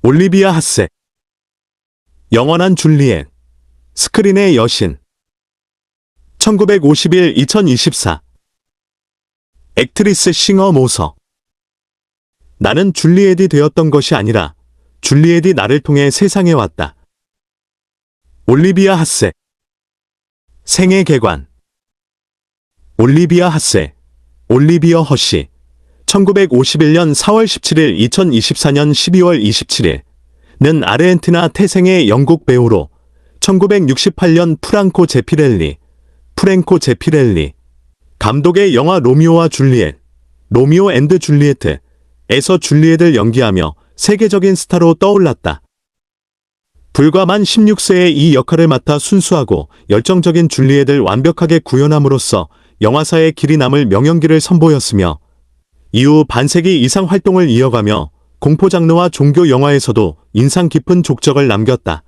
올리비아 하세. 영원한 줄리엣. 스크린의 여신. 1951-2024. 액트리스 싱어 모서. 나는 줄리엣이 되었던 것이 아니라 줄리엣이 나를 통해 세상에 왔다. 올리비아 하세. 생애 개관. 올리비아 하세. 올리비어 허시. 1951년 4월 17일 2024년 12월 27일 는 아르헨티나 태생의 영국 배우로 1968년 프랭코 제피렐리 감독의 영화 로미오와 줄리엣, 로미오 앤드 줄리엣에서 줄리엣을 연기하며 세계적인 스타로 떠올랐다. 불과 만 16세에 이 역할을 맡아 순수하고 열정적인 줄리엣을 완벽하게 구현함으로써 영화사에 길이 남을 명연기를 선보였으며 이후 반세기 이상 활동을 이어가며 공포 장르와 종교 영화에서도 인상 깊은 족적을 남겼다.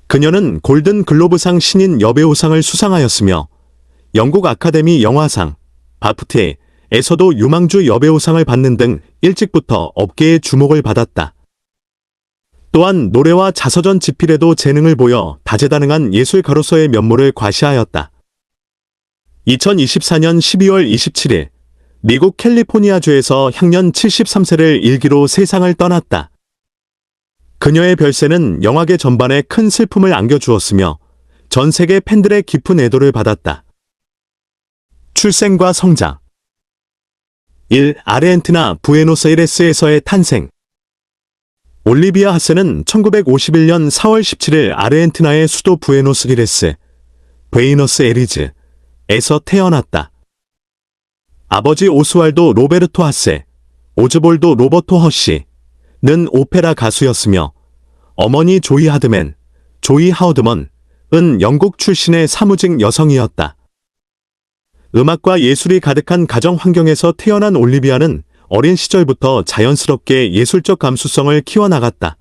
그녀는 골든 글로브상 신인 여배우상을 수상하였으며 영국 아카데미 영화상, 바프트에서도 유망주 여배우상을 받는 등 일찍부터 업계의 주목을 받았다. 또한 노래와 자서전 집필에도 재능을 보여 다재다능한 예술가로서의 면모를 과시하였다. 2024년 12월 27일 미국 캘리포니아주에서 향년 73세를 일기로 세상을 떠났다. 그녀의 별세는 영화계 전반에 큰 슬픔을 안겨주었으며 전 세계 팬들의 깊은 애도를 받았다. 출생과 성장. 1. 아르헨티나 부에노스아이레스에서의 탄생. 올리비아 하세는 1951년 4월 17일 아르헨티나의 수도 부에노스아이레스에서 태어났다. 아버지 오스왈도 로베르토 하세, 오즈볼도 로버토 허시는 오페라 가수였으며 어머니 조이 하우드먼은 영국 출신의 사무직 여성이었다. 음악과 예술이 가득한 가정 환경에서 태어난 올리비아는 어린 시절부터 자연스럽게 예술적 감수성을 키워나갔다.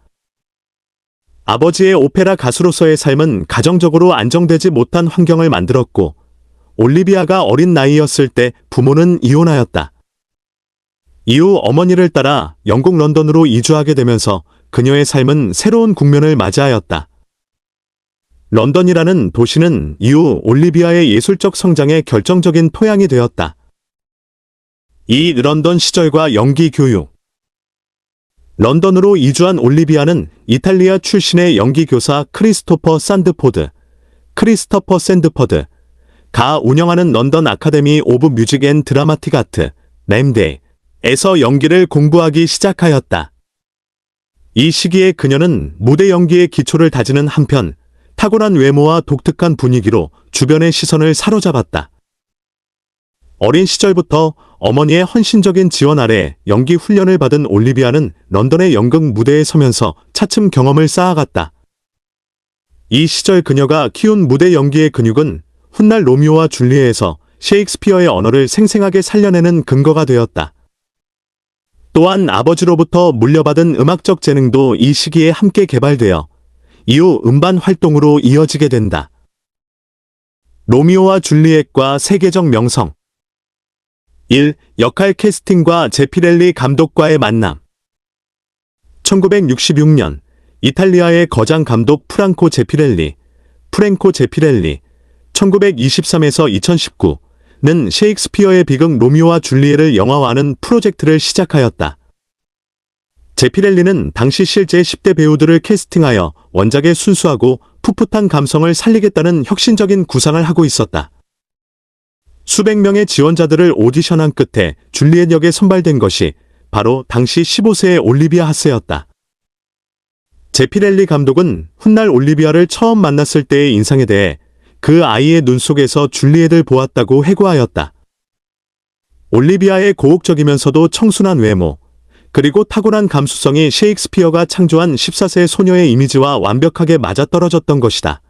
아버지의 오페라 가수로서의 삶은 가정적으로 안정되지 못한 환경을 만들었고 올리비아가 어린 나이였을 때 부모는 이혼하였다. 이후 어머니를 따라 영국 런던으로 이주하게 되면서 그녀의 삶은 새로운 국면을 맞이하였다. 런던이라는 도시는 이후 올리비아의 예술적 성장에 결정적인 토양이 되었다. 이 런던 시절과 연기 교육. 런던으로 이주한 올리비아는 이탈리아 출신의 연기 교사 크리스토퍼 샌드퍼드가 운영하는 런던 아카데미 오브 뮤직 앤 드라마틱 아트, 램데에서 연기를 공부하기 시작하였다. 이 시기에 그녀는 무대 연기의 기초를 다지는 한편 탁월한 외모와 독특한 분위기로 주변의 시선을 사로잡았다. 어린 시절부터 어머니의 헌신적인 지원 아래 연기 훈련을 받은 올리비아는 런던의 연극 무대에 서면서 차츰 경험을 쌓아갔다. 이 시절 그녀가 키운 무대 연기의 근육은 훗날 로미오와 줄리엣에서 셰익스피어의 언어를 생생하게 살려내는 근거가 되었다. 또한 아버지로부터 물려받은 음악적 재능도 이 시기에 함께 개발되어 이후 음반 활동으로 이어지게 된다. 로미오와 줄리엣과 세계적 명성. 1. 역할 캐스팅과 제피렐리 감독과의 만남. 1966년 이탈리아의 거장 감독 프랭코 제피렐리 1923에서 2019는 셰익스피어의 비극 로미오와 줄리엣을 영화화하는 프로젝트를 시작하였다. 제피렐리는 당시 실제 10대 배우들을 캐스팅하여 원작의 순수하고 풋풋한 감성을 살리겠다는 혁신적인 구상을 하고 있었다. 수백 명의 지원자들을 오디션한 끝에 줄리엣 역에 선발된 것이 바로 당시 15세의 올리비아 하세였다. 제피렐리 감독은 훗날 올리비아를 처음 만났을 때의 인상에 대해 그 아이의 눈 속에서 줄리엣을 보았다고 회고하였다. 올리비아의 고혹적이면서도 청순한 외모, 그리고 탁월한 감수성이 셰익스피어가 창조한 14세 소녀의 이미지와 완벽하게 맞아떨어졌던 것이다.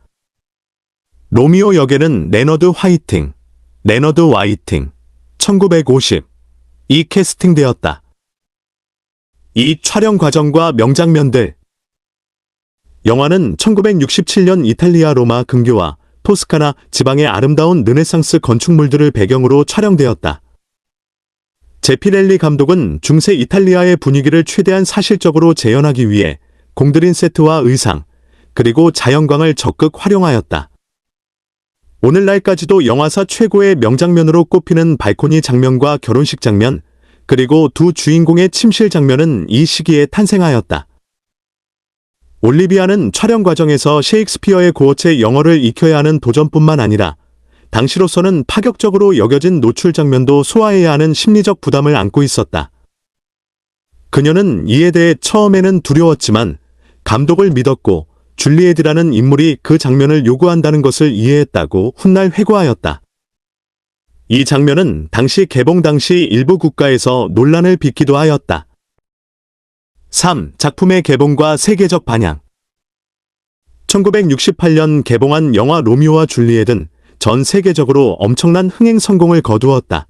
로미오 역에는 레너드 화이팅 1950이 캐스팅되었다. 이 촬영 과정과 명장면들. 영화는 1967년 이탈리아 로마 근교와 토스카나 지방의 아름다운 르네상스 건축물들을 배경으로 촬영되었다. 제피렐리 감독은 중세 이탈리아의 분위기를 최대한 사실적으로 재현하기 위해 공들인 세트와 의상, 그리고 자연광을 적극 활용하였다. 오늘날까지도 영화사 최고의 명장면으로 꼽히는 발코니 장면과 결혼식 장면, 그리고 두 주인공의 침실 장면은 이 시기에 탄생하였다. 올리비아는 촬영 과정에서 셰익스피어의 고어체 영어를 익혀야 하는 도전뿐만 아니라 당시로서는 파격적으로 여겨진 노출 장면도 소화해야 하는 심리적 부담을 안고 있었다. 그녀는 이에 대해 처음에는 두려웠지만 감독을 믿었고 줄리엣이라는 인물이 그 장면을 요구한다는 것을 이해했다고 훗날 회고하였다. 이 장면은 당시 개봉 당시 일부 국가에서 논란을 빚기도 하였다. 3. 작품의 개봉과 세계적 반향. 1968년 개봉한 영화 로미오와 줄리엣은 전 세계적으로 엄청난 흥행 성공을 거두었다.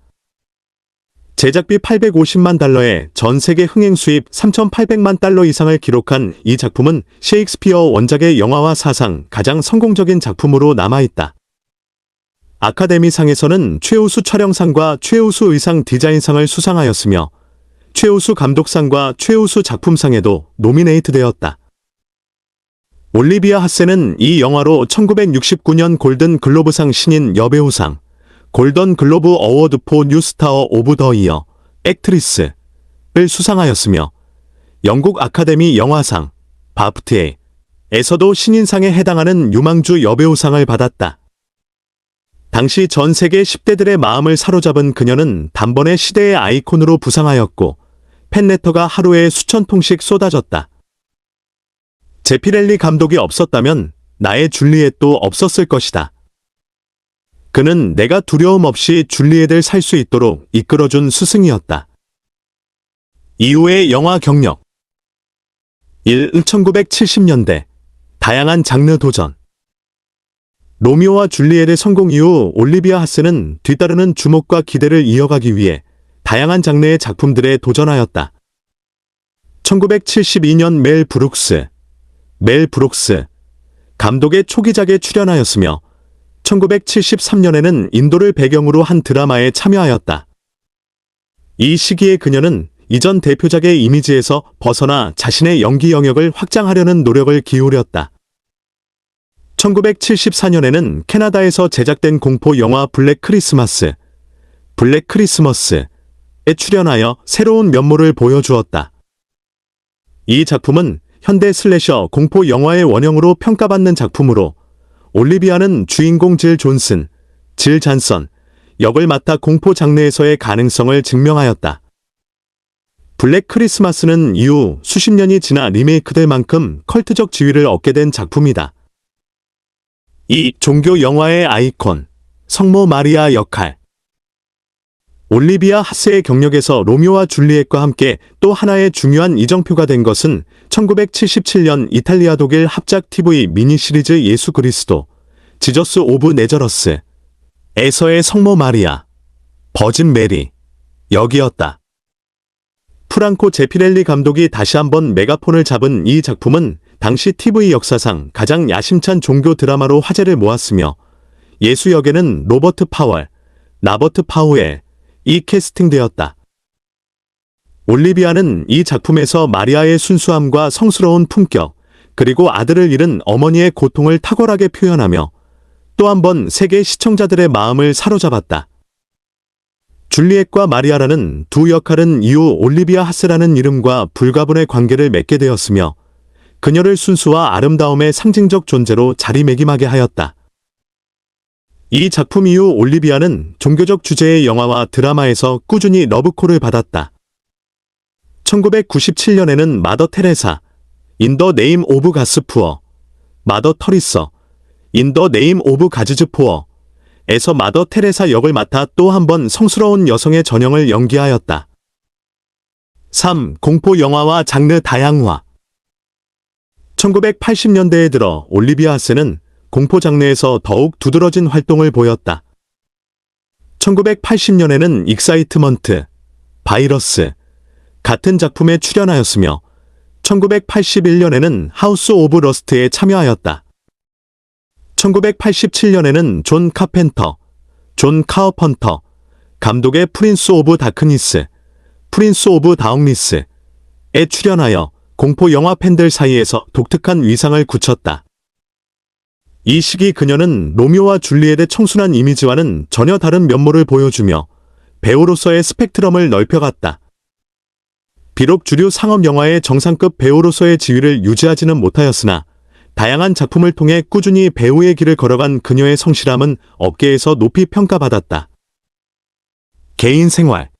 제작비 850만 달러에 전 세계 흥행 수입 3,800만 달러 이상을 기록한 이 작품은 셰익스피어 원작의 영화화 사상 가장 성공적인 작품으로 남아있다. 아카데미상에서는 최우수 촬영상과 최우수 의상 디자인상을 수상하였으며 최우수 감독상과 최우수 작품상에도 노미네이트되었다. 올리비아 하세는 이 영화로 1969년 골든 글로브상 신인 여배우상, 골든 글로브 어워드 포 뉴스타어 오브 더 이어 액트리스를 수상하였으며 영국 아카데미 영화상, 바프트에서도 신인상에 해당하는 유망주 여배우상을 받았다. 당시 전 세계 10대들의 마음을 사로잡은 그녀는 단번에 시대의 아이콘으로 부상하였고 팬레터가 하루에 수천 통씩 쏟아졌다. 제피렐리 감독이 없었다면 나의 줄리엣도 없었을 것이다. 그는 내가 두려움 없이 줄리엣을 살 수 있도록 이끌어준 스승이었다. 이후의 영화 경력 1. 1970년대 다양한 장르 도전. 로미오와 줄리엣의 성공 이후 올리비아 하세는 뒤따르는 주목과 기대를 이어가기 위해 다양한 장르의 작품들에 도전하였다. 1972년 멜 브룩스 감독의 초기작에 출연하였으며 1973년에는 인도를 배경으로 한 드라마에 참여하였다. 이 시기에 그녀는 이전 대표작의 이미지에서 벗어나 자신의 연기 영역을 확장하려는 노력을 기울였다. 1974년에는 캐나다에서 제작된 공포 영화 블랙 크리스머스에 출연하여 새로운 면모를 보여주었다. 이 작품은 현대 슬래셔 공포 영화의 원형으로 평가받는 작품으로 올리비아는 주인공 질 잔선 역을 맡아 공포 장르에서의 가능성을 증명하였다. 블랙 크리스마스는 이후 수십 년이 지나 리메이크될 만큼 컬트적 지위를 얻게 된 작품이다. 이 종교 영화의 아이콘, 성모 마리아 역할. 올리비아 하세의 경력에서 로미오와 줄리엣과 함께 또 하나의 중요한 이정표가 된 것은 1977년 이탈리아 독일 합작 TV 미니 시리즈 예수 그리스도, 지저스 오브 네저러스에서의 성모 마리아, 버진 메리 역이었다. 프랑코 제피렐리 감독이 다시 한번 메가폰을 잡은 이 작품은 당시 TV 역사상 가장 야심찬 종교 드라마로 화제를 모았으며 예수 역에는 나버트 파우에 이 캐스팅되었다. 올리비아는 이 작품에서 마리아의 순수함과 성스러운 품격, 그리고 아들을 잃은 어머니의 고통을 탁월하게 표현하며 또 한 번 세계 시청자들의 마음을 사로잡았다. 줄리엣과 마리아라는 두 역할은 이후 올리비아 하세라는 이름과 불가분의 관계를 맺게 되었으며 그녀를 순수와 아름다움의 상징적 존재로 자리매김하게 하였다. 이 작품 이후 올리비아는 종교적 주제의 영화와 드라마에서 꾸준히 러브콜을 받았다. 1997년에는 마더 테레사, 인 더 네임 오브 가스 푸어, 마더 터리서, 인 더 네임 오브 가즈즈 포어에서 마더 테레사 역을 맡아 또 한 번 성스러운 여성의 전형을 연기하였다. 3. 공포 영화와 장르 다양화. 1980년대에 들어 올리비아 하세는 공포 장르에서 더욱 두드러진 활동을 보였다. 1980년에는 익사이트먼트, 바이러스 같은 작품에 출연하였으며 1981년에는 하우스 오브 러스트에 참여하였다. 1987년에는 존 카어펀터 감독의 프린스 오브 다크니스 프린스 오브 다운리스에 출연하여 공포 영화 팬들 사이에서 독특한 위상을 굳혔다. 이 시기 그녀는 로미오와 줄리엣의 청순한 이미지와는 전혀 다른 면모를 보여주며 배우로서의 스펙트럼을 넓혀갔다. 비록 주류 상업 영화의 정상급 배우로서의 지위를 유지하지는 못하였으나 다양한 작품을 통해 꾸준히 배우의 길을 걸어간 그녀의 성실함은 업계에서 높이 평가받았다. 개인 생활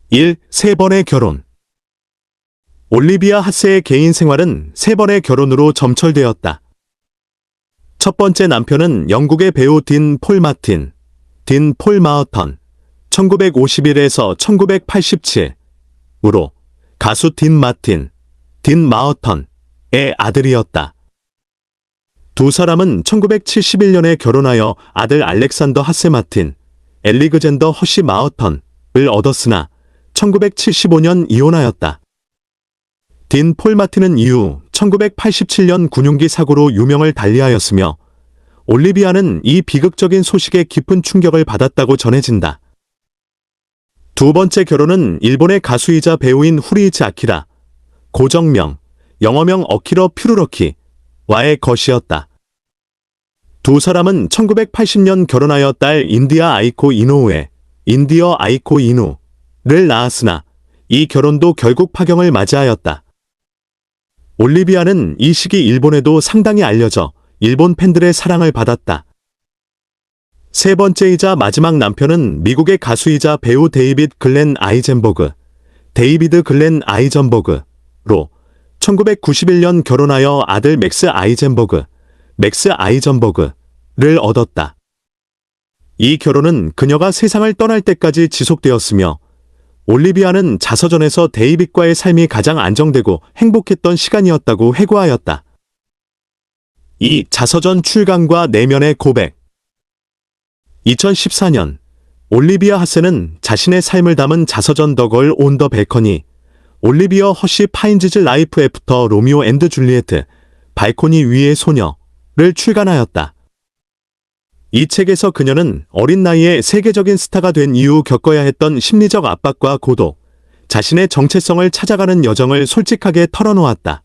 1. 3번의 결혼. 올리비아 하세의 개인 생활은 3번의 결혼으로 점철되었다. 첫 번째 남편은 영국의 배우 딘 폴 마틴, 딘 폴 마어턴, 1951에서 1987으로 가수 딘 마틴, 딘 마어턴의 아들이었다. 두 사람은 1971년에 결혼하여 아들 알렉산더 하세 마틴, 엘리그젠더 허시 마어턴을 얻었으나 1975년 이혼하였다. 딘 폴 마틴은 이후 1987년 군용기 사고로 유명을 달리하였으며 올리비아는 이 비극적인 소식에 깊은 충격을 받았다고 전해진다. 두 번째 결혼은 일본의 가수이자 배우인 후리이치 아키라, 고정명, 영어명 어키러 퓨루러키와의 것이었다. 두 사람은 1980년 결혼하여 딸 인디아 아이코 이노우에 인디어 아이코 이누를 낳았으나 이 결혼도 결국 파경을 맞이하였다. 올리비아는 이 시기 일본에도 상당히 알려져 일본 팬들의 사랑을 받았다. 세 번째이자 마지막 남편은 미국의 가수이자 배우 데이비드 글렌 아이젠버그, 데이비드 글렌 아이전버그로 1991년 결혼하여 아들 맥스 아이젠버그, 맥스 아이전버그를 얻었다. 이 결혼은 그녀가 세상을 떠날 때까지 지속되었으며 올리비아는 자서전에서 데이빗과의 삶이 가장 안정되고 행복했던 시간이었다고 회고하였다. 이 자서전 출간과 내면의 고백. 2014년 올리비아 하세는 자신의 삶을 담은 자서전 더 걸 온 더 발코니, 올리비아 허시 파인즈즈 라이프 애프터 로미오 앤드 줄리엣, 발코니 위의 소녀를 출간하였다. 이 책에서 그녀는 어린 나이에 세계적인 스타가 된 이후 겪어야 했던 심리적 압박과 고독, 자신의 정체성을 찾아가는 여정을 솔직하게 털어놓았다.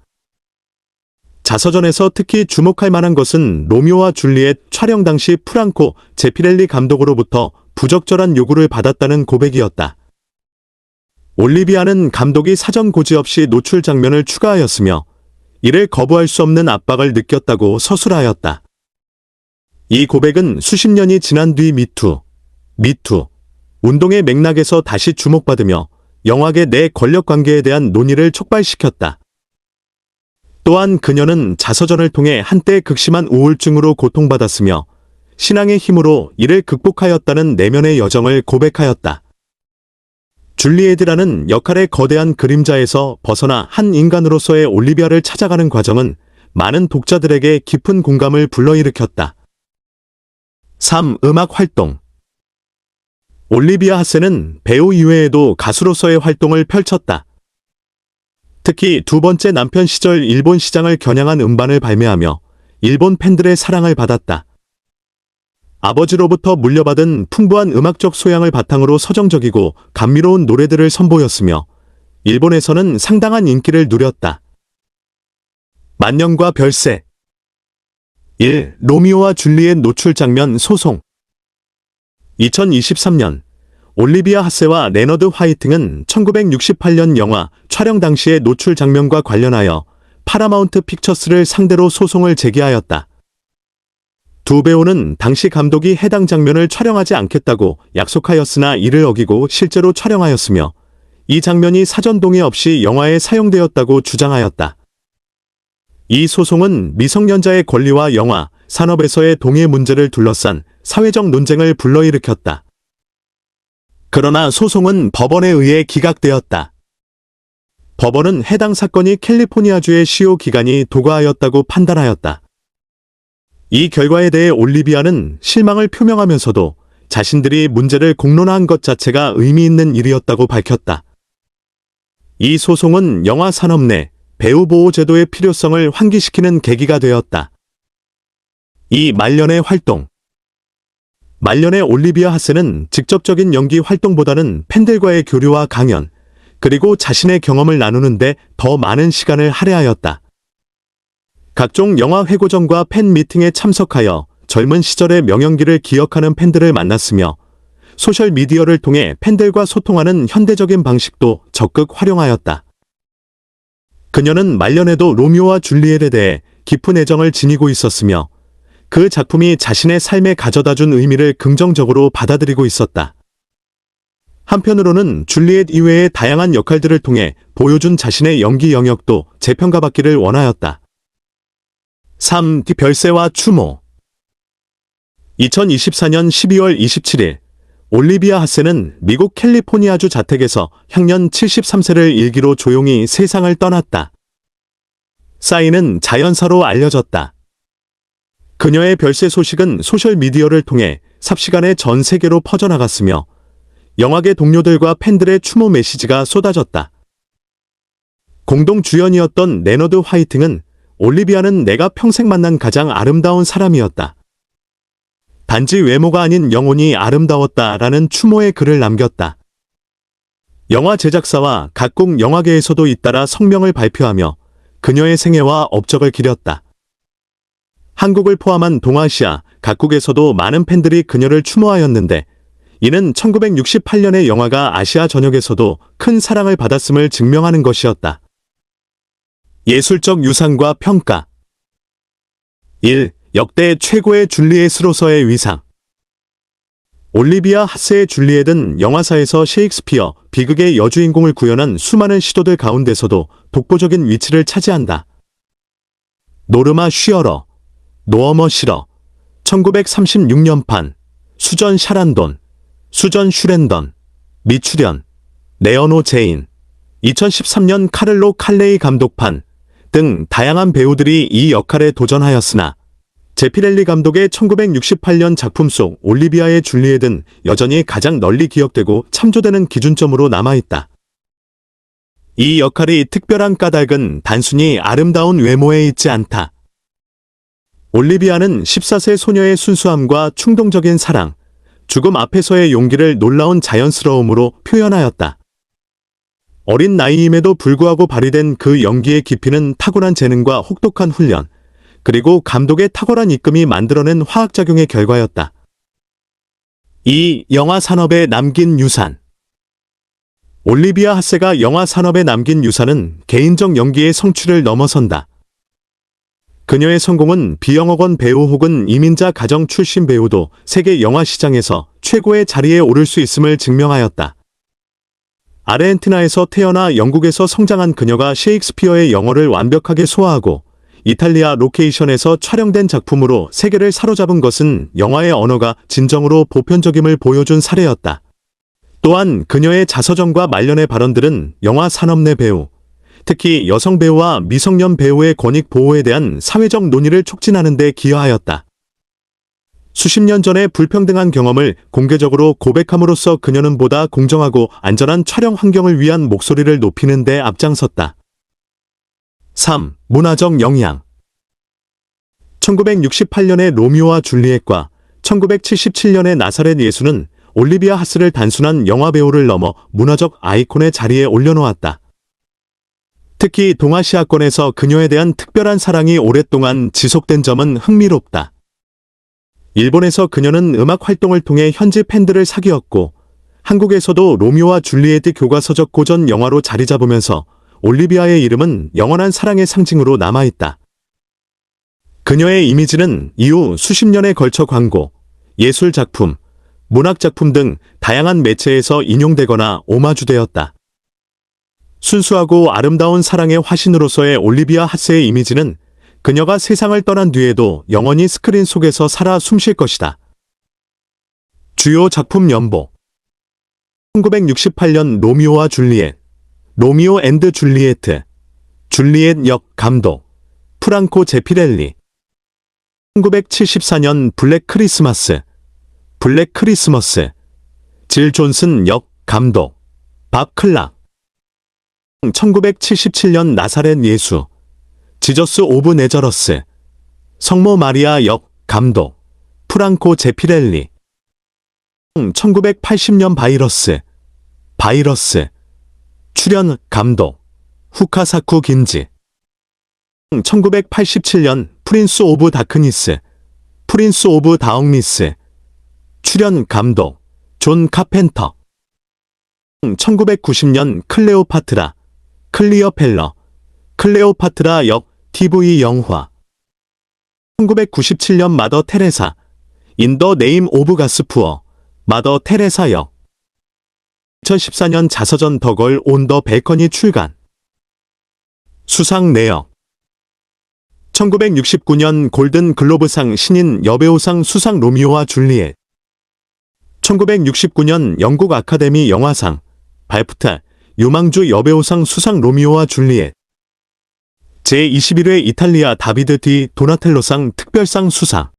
자서전에서 특히 주목할 만한 것은 로미오와 줄리엣 촬영 당시 프랑코 제피렐리 감독으로부터 부적절한 요구를 받았다는 고백이었다. 올리비아는 감독이 사전 고지 없이 노출 장면을 추가하였으며 이를 거부할 수 없는 압박을 느꼈다고 서술하였다. 이 고백은 수십 년이 지난 뒤 미투 운동의 맥락에서 다시 주목받으며 영화계 내 권력관계에 대한 논의를 촉발시켰다. 또한 그녀는 자서전을 통해 한때 극심한 우울증으로 고통받았으며 신앙의 힘으로 이를 극복하였다는 내면의 여정을 고백하였다. 줄리엣이라는 역할의 거대한 그림자에서 벗어나 한 인간으로서의 올리비아를 찾아가는 과정은 많은 독자들에게 깊은 공감을 불러일으켰다. 3. 음악 활동. 올리비아 하세는 배우 이외에도 가수로서의 활동을 펼쳤다. 특히 두 번째 남편 시절 일본 시장을 겨냥한 음반을 발매하며 일본 팬들의 사랑을 받았다. 아버지로부터 물려받은 풍부한 음악적 소양을 바탕으로 서정적이고 감미로운 노래들을 선보였으며 일본에서는 상당한 인기를 누렸다. 만년과 별세. 1. 로미오와 줄리엣 노출 장면 소송. 2023년 올리비아 하세와 레너드 화이팅은 1968년 영화 촬영 당시의 노출 장면과 관련하여 파라마운트 픽처스를 상대로 소송을 제기하였다. 두 배우는 당시 감독이 해당 장면을 촬영하지 않겠다고 약속하였으나 이를 어기고 실제로 촬영하였으며 이 장면이 사전 동의 없이 영화에 사용되었다고 주장하였다. 이 소송은 미성년자의 권리와 영화, 산업에서의 동의 문제를 둘러싼 사회적 논쟁을 불러일으켰다. 그러나 소송은 법원에 의해 기각되었다. 법원은 해당 사건이 캘리포니아주의 시효 기간이 도과하였다고 판단하였다. 이 결과에 대해 올리비아는 실망을 표명하면서도 자신들이 문제를 공론화한 것 자체가 의미 있는 일이었다고 밝혔다. 이 소송은 영화 산업 내 배우 보호 제도의 필요성을 환기시키는 계기가 되었다. 이 말년의 활동. 말년의 올리비아 하세는 직접적인 연기 활동보다는 팬들과의 교류와 강연, 그리고 자신의 경험을 나누는데 더 많은 시간을 할애하였다. 각종 영화 회고전과 팬 미팅에 참석하여 젊은 시절의 명연기를 기억하는 팬들을 만났으며 소셜미디어를 통해 팬들과 소통하는 현대적인 방식도 적극 활용하였다. 그녀는 말년에도 로미오와 줄리엣에 대해 깊은 애정을 지니고 있었으며 그 작품이 자신의 삶에 가져다준 의미를 긍정적으로 받아들이고 있었다. 한편으로는 줄리엣 이외의 다양한 역할들을 통해 보여준 자신의 연기 영역도 재평가받기를 원하였다. 3. 별세와 추모. 2024년 12월 27일 올리비아 하세는 미국 캘리포니아주 자택에서 향년 73세를 일기로 조용히 세상을 떠났다. 사인은 자연사로 알려졌다. 그녀의 별세 소식은 소셜미디어를 통해 삽시간에 전 세계로 퍼져나갔으며 영화계 동료들과 팬들의 추모 메시지가 쏟아졌다. 공동 주연이었던 레너드 화이팅은 올리비아는 내가 평생 만난 가장 아름다운 사람이었다. 단지 외모가 아닌 영혼이 아름다웠다라는 추모의 글을 남겼다. 영화 제작사와 각국 영화계에서도 잇따라 성명을 발표하며 그녀의 생애와 업적을 기렸다. 한국을 포함한 동아시아 각국에서도 많은 팬들이 그녀를 추모하였는데 이는 1968년의 영화가 아시아 전역에서도 큰 사랑을 받았음을 증명하는 것이었다. 예술적 유산과 평가. 1. 역대 최고의 줄리엣으로서의 위상. 올리비아 하세의 줄리엣은 영화사에서 셰익스피어, 비극의 여주인공을 구현한 수많은 시도들 가운데서도 독보적인 위치를 차지한다. 노르마 쉬어러, 노어머 시러, 1936년판, 수전 샤란돈, 수전 슈렌던, 미출연, 레어노 제인, 2013년 카를로 칼레이 감독판 등 다양한 배우들이 이 역할에 도전하였으나 제피렐리 감독의 1968년 작품 속 올리비아의 줄리엣은 여전히 가장 널리 기억되고 참조되는 기준점으로 남아있다. 이 역할이 특별한 까닭은 단순히 아름다운 외모에 있지 않다. 올리비아는 14세 소녀의 순수함과 충동적인 사랑, 죽음 앞에서의 용기를 놀라운 자연스러움으로 표현하였다. 어린 나이임에도 불구하고 발휘된 그 연기의 깊이는 타고난 재능과 혹독한 훈련, 그리고 감독의 탁월한 이끔이 만들어낸 화학작용의 결과였다. 2. 영화 산업에 남긴 유산. 올리비아 하세가 영화 산업에 남긴 유산은 개인적 연기의 성취를 넘어선다. 그녀의 성공은 비영어권 배우 혹은 이민자 가정 출신 배우도 세계 영화 시장에서 최고의 자리에 오를 수 있음을 증명하였다. 아르헨티나에서 태어나 영국에서 성장한 그녀가 셰익스피어의 영어를 완벽하게 소화하고 이탈리아 로케이션에서 촬영된 작품으로 세계를 사로잡은 것은 영화의 언어가 진정으로 보편적임을 보여준 사례였다. 또한 그녀의 자서전과 말년의 발언들은 영화 산업 내 배우, 특히 여성 배우와 미성년 배우의 권익 보호에 대한 사회적 논의를 촉진하는 데 기여하였다. 수십 년 전의 불평등한 경험을 공개적으로 고백함으로써 그녀는 보다 공정하고 안전한 촬영 환경을 위한 목소리를 높이는 데 앞장섰다. 3. 문화적 영향. 1968년의 로미오와 줄리엣과 1977년의 나사렛 예수는 올리비아 하스를 단순한 영화배우를 넘어 문화적 아이콘의 자리에 올려놓았다. 특히 동아시아권에서 그녀에 대한 특별한 사랑이 오랫동안 지속된 점은 흥미롭다. 일본에서 그녀는 음악 활동을 통해 현지 팬들을 사귀었고 한국에서도 로미오와 줄리엣 교과서적 고전 영화로 자리 잡으면서 올리비아의 이름은 영원한 사랑의 상징으로 남아있다. 그녀의 이미지는 이후 수십 년에 걸쳐 광고, 예술 작품, 문학 작품 등 다양한 매체에서 인용되거나 오마주되었다. 순수하고 아름다운 사랑의 화신으로서의 올리비아 하세의 이미지는 그녀가 세상을 떠난 뒤에도 영원히 스크린 속에서 살아 숨쉴 것이다. 주요 작품 연보. 1968년 로미오와 줄리엣, 로미오 앤드 줄리에트, 줄리엣 역 감독, 프랑코 제피렐리. 1974년 블랙 크리스마스, 블랙 크리스머스, 질 존슨 역 감독, 밥 클락. 1977년 나사렛 예수, 지저스 오브 네저러스, 성모 마리아 역 감독, 프랑코 제피렐리. 1980년 바이러스. 출연, 감독, 후카사쿠 긴지. 1987년 프린스 오브 다크니스, 프린스 오브 다억니스. 출연, 감독, 존 카펜터. 1990년 클레오파트라, 클리어펠러, 클레오파트라 역 TV 영화. 1997년 마더 테레사, 인 더 네임 오브 가스푸어, 마더 테레사 역. 2014년 자서전 더걸 온 더 베이컨이 출간. 수상 내역. 1969년 골든 글로브상 신인 여배우상 수상 로미오와 줄리엣. 1969년 영국 아카데미 영화상 바프타 유망주 여배우상 수상 로미오와 줄리엣. 제21회 이탈리아 다비드 디 도나텔로상 특별상 수상.